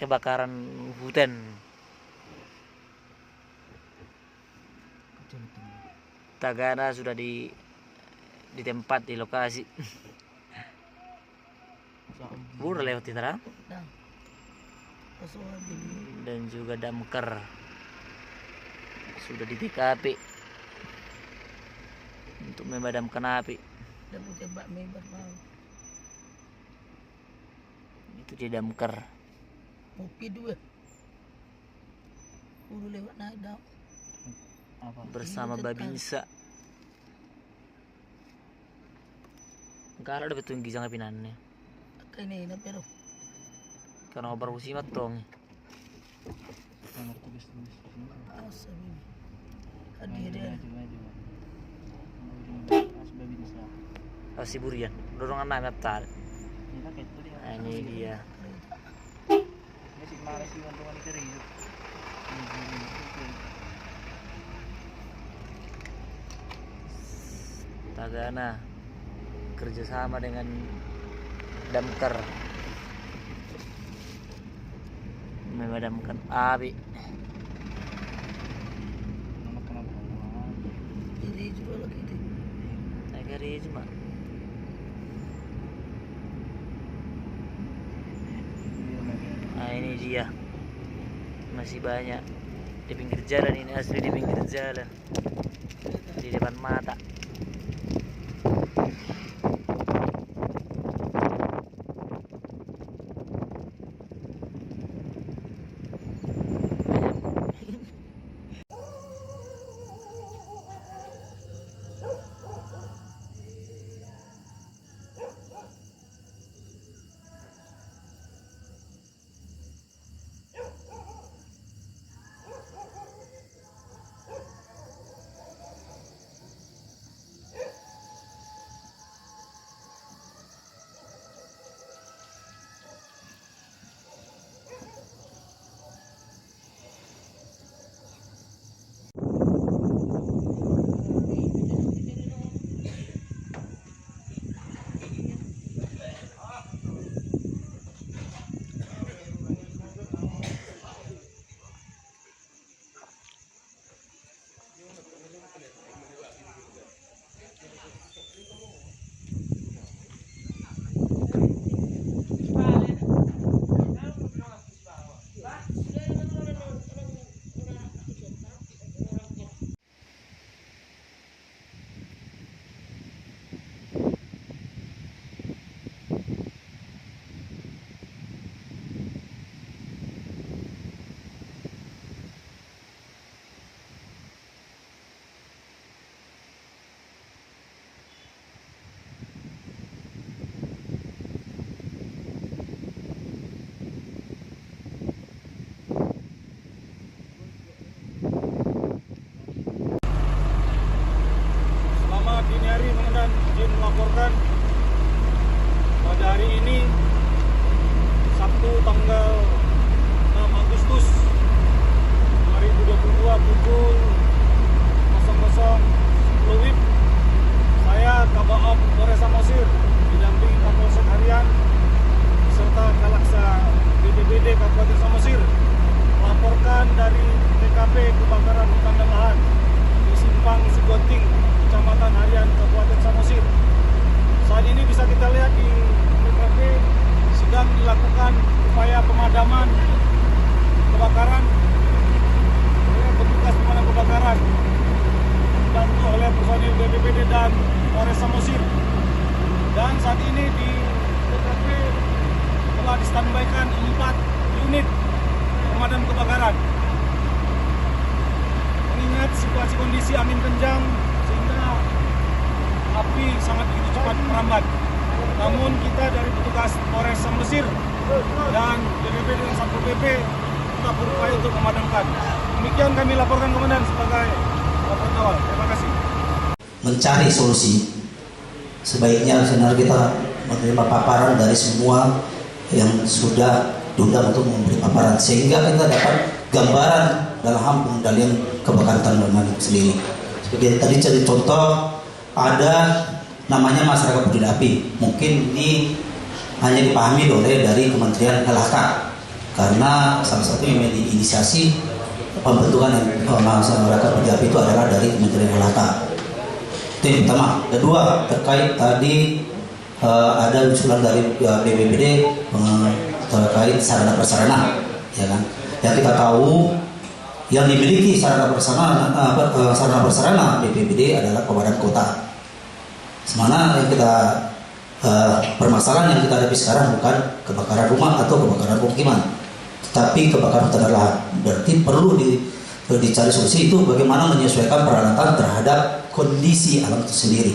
kebakaran hutan. Tagana sudah di tempat di lokasi. Udah lewat di terang. Dan juga damkar sudah di TKP untuk memadamkan api. Itu dia damkar. Kopi dua. Udah lewat nada. Bersama Babinsa. Kalau ada betul gizang pinannya. Kini na pero. Karena obar usimat tong. Asa ini. Hadir. Siburian. Dorongan namet tal. Ini dia. Tagana kerjasama dengan damkar memadamkan api. Jadi juga lagi itu. Negeri cuma. Nah ini dia, masih banyak di pinggir jalan, ini asli di pinggir jalan, di depan mata. melaporkan pada hari ini Sabtu tanggal 6 Agustus 2022 pukul 00.10 WIB, saya Kabak Polres Samosir didampingi Kapolsek Harian serta Kalaksa BPBD Kabupaten Samosir melaporkan dari TKP kebakaran hutan dan lahan di Simpang Sugoting, Kecamatan Harian, Kabupaten Samosir. Saat ini bisa kita lihat di TKP sedang dilakukan upaya pemadaman kebakaran oleh petugas pemadam kebakaran dibantu oleh personil BPBD dan Polres Samosir. Dan saat ini di TKP telah distanbaikan 4 unit pemadam kebakaran. Mengingat situasi kondisi angin kencang sehingga api sangat begitu cepat merambat. Namun kita dari petugas Polres Samosir dan BPBD dan Satpol PP tetap berupaya untuk memadamkan. Demikian kami laporkan Komandan sebagai laporan awal. Terima kasih. Mencari solusi. Sebaiknya sebenarnya kita menerima paparan dari semua yang sudah diundang untuk memberi paparan sehingga kita dapat gambaran dalam pengendalian kebakaran tanaman sendiri. Seperti tadi jadi contoh ada namanya masyarakat peduli api. Mungkin ini hanya dipahami oleh dari Kementerian LHK karena salah satu yang diinisiasi pembentukan masyarakat kerja api itu adalah dari Kementerian LHK. Itu yang pertama. Kedua, terkait tadi ada usulan dari BPBD terkait sarana prasarana, ya kan? Yang kita tahu yang dimiliki sarana prasarana BPBD adalah Kabupaten Kota. Semana yang kita permasalahan yang kita hadapi sekarang bukan kebakaran rumah atau kebakaran pemukiman, tetapi kebakaran hutan dan lahan. Berarti perlu dicari solusi itu bagaimana menyesuaikan peralatan terhadap kondisi alam itu sendiri.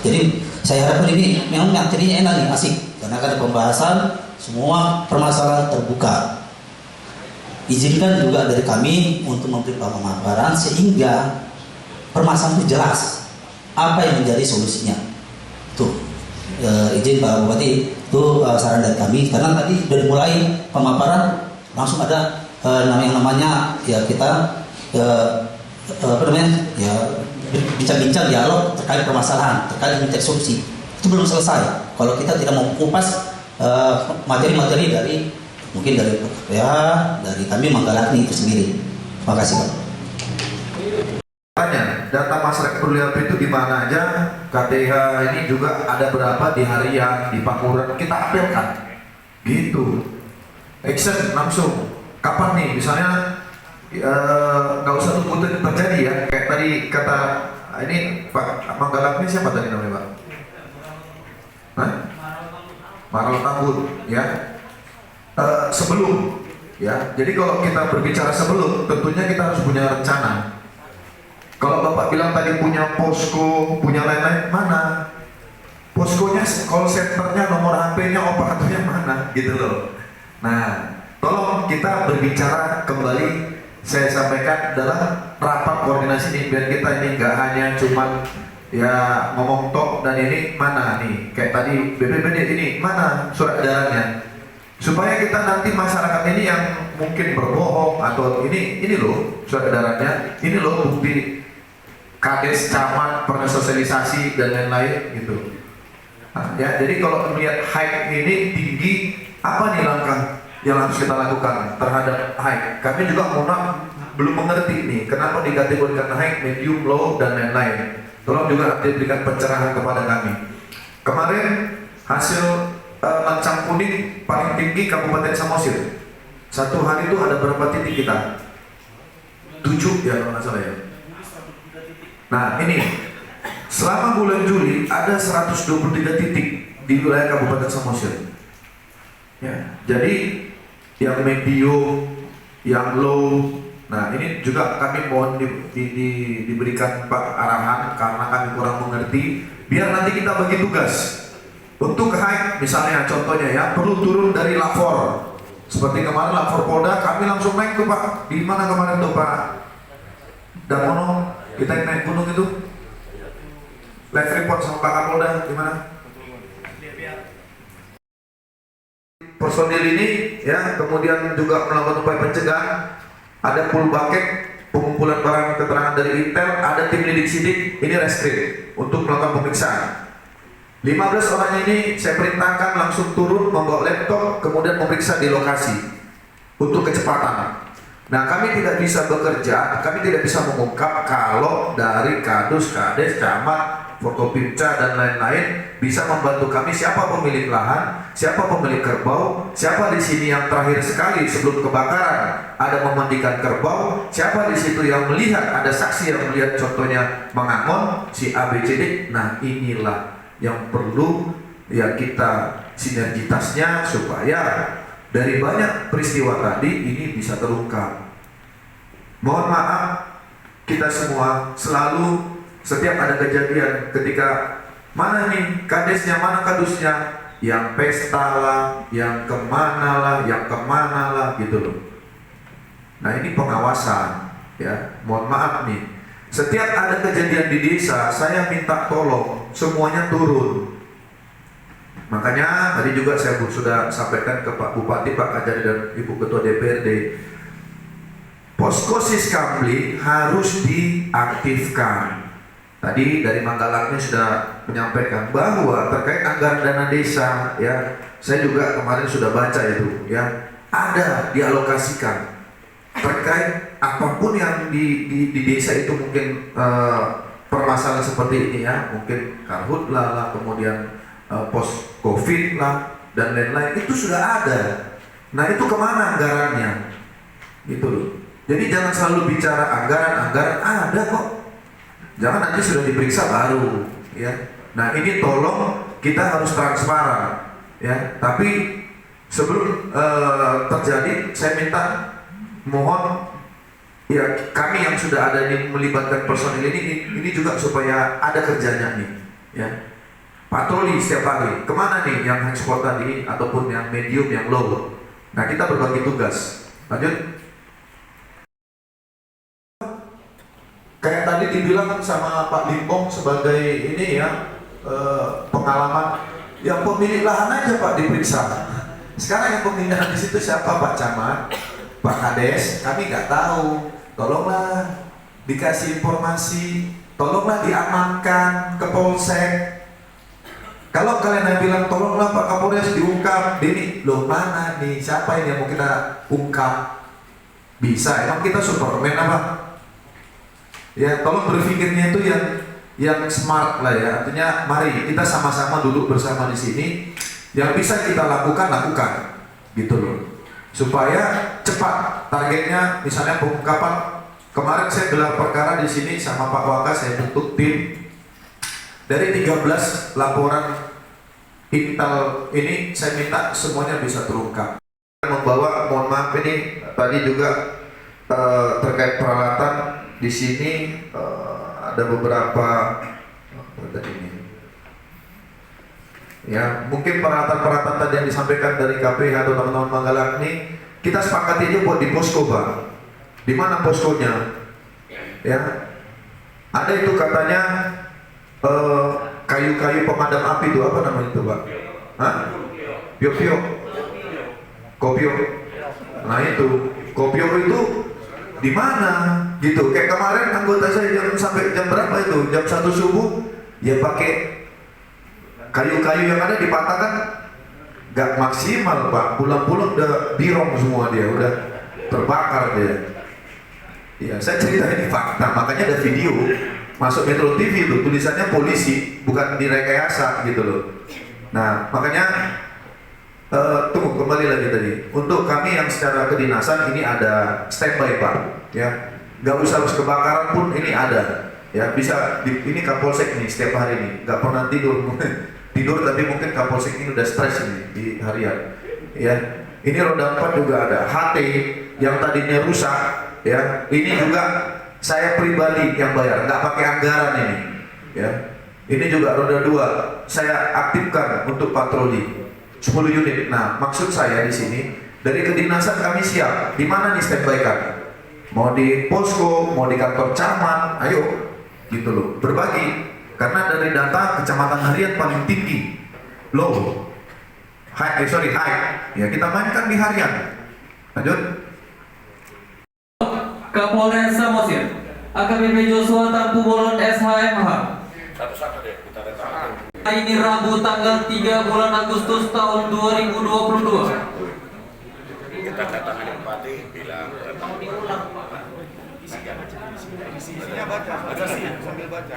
Jadi saya harapkan ini memang materinya enak nih, asik, karena ada pembahasan semua permasalahan terbuka. Izinkan juga dari kami untuk memberi pemaparan sehingga permasalahan itu jelas apa yang menjadi solusinya. Tuh izin Pak Bupati, itu saran dari kami, karena tadi dari mulai pemaparan langsung ada yang namanya ya kita bincang-bincang dialog terkait permasalahan, terkait mencari solusi. Itu belum selesai kalau kita tidak mau kupas materi-materi dari mungkin dari PKPA, dari kami Manggalakni itu sendiri. Terima kasih Pak. Tanya, data masyarakat peduli api itu di mana aja? KTH ini juga ada berapa di harian, di Panguran, kita update-kan. Gitu. Action langsung. Kapan nih? Misalnya nggak usah tunggu terjadi ya. Kayak tadi kata ini Pak Manggalakni siapa tadi namanya Pak? Hah? Maral Tambun ya. Sebelum ya. Jadi kalau kita berbicara sebelum, tentunya kita harus punya rencana. Kalau Bapak bilang tadi punya posko, punya lain-lain, mana? Poskonya, call centernya, nomor HP-nya, operatornya mana? Gitu loh. Nah, tolong kita berbicara kembali. Saya sampaikan dalam rapat koordinasi ini, biar kita ini nggak hanya cuman ya ngomong tok dan ini mana nih? Kayak tadi BPBD ini mana surat edarannya? Supaya kita nanti masyarakat ini yang mungkin berbohong atau ini loh surat edarannya, ini loh bukti kades, camat, pernah sosialisasi dan lain-lain gitu. Nah, ya, jadi kalau melihat high ini tinggi, apa nih langkah yang harus kita lakukan terhadap high? Kami juga belum mengerti nih kenapa dikategorikan high, medium, low dan lain-lain. Tolong juga diberikan pencerahan kepada kami. Kemarin hasil lancang kuning paling tinggi Kabupaten Samosir. Satu hari itu ada berapa titik kita? 7 ya kalau nggak salah ya. Nah ini selama bulan Juli ada 123 titik di wilayah Kabupaten Samosir. Ya, jadi yang medium, yang low. Nah ini juga kami mohon diberikan Pak arahan karena kami kurang mengerti. Biar nanti kita bagi tugas. Untuk high misalnya contohnya ya perlu turun dari lapor. Seperti kemarin lapor Polda kami langsung naik ke Pak. Di mana kemarin tuh Pak Darmono? Kita yang naik gunung itu live report sama Pak Kapolda di mana? Personil ini ya kemudian juga melakukan upaya pencegahan. Ada full bucket pengumpulan barang keterangan dari Intel, ada tim lidik sidik, ini reskrim untuk melakukan pemeriksaan. 15 orang ini saya perintahkan langsung turun membawa laptop kemudian memeriksa di lokasi untuk kecepatan. Nah kami tidak bisa bekerja, kami tidak bisa mengungkap kalau dari kadus, kades, camat, Forkopimda dan lain-lain bisa membantu kami siapa pemilik lahan, siapa pemilik kerbau, siapa di sini yang terakhir sekali sebelum kebakaran ada memandikan kerbau, siapa di situ yang melihat ada saksi yang melihat contohnya mengamon si ABCD. Nah inilah yang perlu ya kita sinergitasnya supaya dari banyak peristiwa tadi ini bisa terungkap. Mohon maaf kita semua selalu setiap ada kejadian ketika mana nih kadesnya, mana kadusnya, yang pesta lah, yang kemana lah gitu loh. Nah ini pengawasan ya, mohon maaf nih. Setiap ada kejadian di desa, saya minta tolong semuanya turun. Makanya tadi juga saya sudah sampaikan ke Pak Bupati, Pak Kajari dan Ibu Ketua DPRD, posko Siskamli harus diaktifkan. Tadi dari Manggalakni sudah menyampaikan bahwa terkait anggaran dana desa, ya, saya juga kemarin sudah baca itu, ya, ada dialokasikan terkait apapun yang di desa itu mungkin permasalahan seperti ini ya, mungkin karhutlah lah, kemudian pos covid lah dan lain-lain, itu sudah ada. Nah itu kemana anggarannya gitu loh. Jadi jangan selalu bicara anggaran ada kok, jangan nanti sudah diperiksa baru ya. Nah ini tolong kita harus transparan ya. Tapi sebelum terjadi, saya minta mohon ya, kami yang sudah ada ini melibatkan personil ini juga supaya ada kerjanya nih ya. Patroli setiap hari, kemana nih yang high spot tadi ataupun yang medium, yang low. Nah kita berbagi tugas. Lanjut. Kayak tadi dibilang sama Pak Limbong sebagai ini ya, pengalaman, yang pemilik lahan aja Pak diperiksa. Sekarang yang pemindahan di situ siapa? Pak Camat, Pak Kades, kami nggak tahu. Tolonglah dikasih informasi, tolonglah diamankan ke Polsek. Kalau kalian yang bilang tolonglah Pak Kapolres diungkap, ini loh mana nih? Siapa ini yang mau kita ungkap? Bisa? Emang kita Superman apa? Ya tolong berpikirnya itu yang smart lah ya. Artinya mari kita sama-sama duduk bersama di sini. Yang bisa kita lakukan gitu loh, supaya cepat targetnya. Misalnya pengungkapan, kemarin saya gelar perkara di sini sama Pak Waka, saya bentuk tim dari 13 laporan intel ini, saya minta semuanya bisa terungkap. Membawa, mohon maaf ini tadi juga terkait peralatan di sini ada beberapa ini. Ya, mungkin peralatan-peralatan tadi yang disampaikan dari KPH atau teman-teman Manggalang ini kita sepakati aja buat di posko Bang. Di mana poskonya? Ya, ada itu katanya kayu-kayu pemadam api itu apa namanya itu Pak? Hah? Pio-pio? Kopio? Nah itu, kopio itu di mana? Gitu. Kayak kemarin anggota saya sampai jam berapa itu? Jam 1 subuh, ya pakai kayu-kayu yang ada dipatahkan, gak maksimal Pak. Pulang-pulang udah birong semua dia, udah terbakar dia. Ya, saya cerita ini fakta, makanya ada video masuk Metro TV itu tulisannya polisi, bukan direkayasa gitu loh. Nah, makanya tunggu kembali lagi tadi. Untuk kami yang secara kedinasan ini ada standby Pak, ya. Gak usah harus kebakaran pun ini ada. Ya, bisa ini Kapolsek nih setiap hari ini, gak pernah tidur. Tidur tapi mungkin Kapolsek ini udah stres ini di harian. Ya, ini roda 4 juga ada. HT yang tadinya rusak, ya, ini juga saya pribadi yang bayar, nggak pakai anggaran ini. Ya, ini juga roda 2 saya aktifkan untuk patroli 10 unit. Nah, maksud saya di sini dari kedinasan kami siap. Di mana nih standby kami? Mau di posko, mau di kantor camat, ayo, gitu loh, berbagi. Karena dari data kecamatan harian paling tinggi, low, high, ya kita mainkan di harian. Lanjut. Kapolres Samosir, AKBP Joshua Tampu Bolon SHMH. Ini Rabu tanggal 3 bulan Agustus tahun 2022. Kita datang ke Bupati bilang isinya baca sih sambil baca.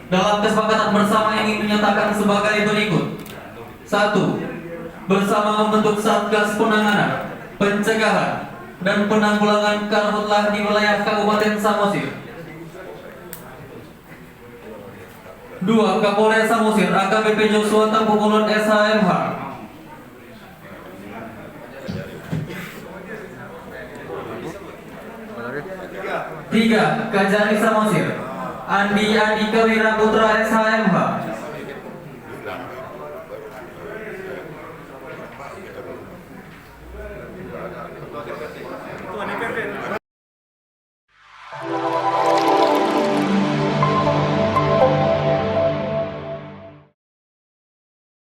Dalam kesepakatan bersama ini menyatakan sebagai berikut. 1. Bersama membentuk Satgas Penanganan, Pencegahan, dan Penanggulangan Karhutlah di wilayah Kabupaten Samosir. 2. Kapolres Samosir AKBP Joshua Tampu Bolon SHMH. 3. Kajari Samosir Andi Andika Wira Putra SH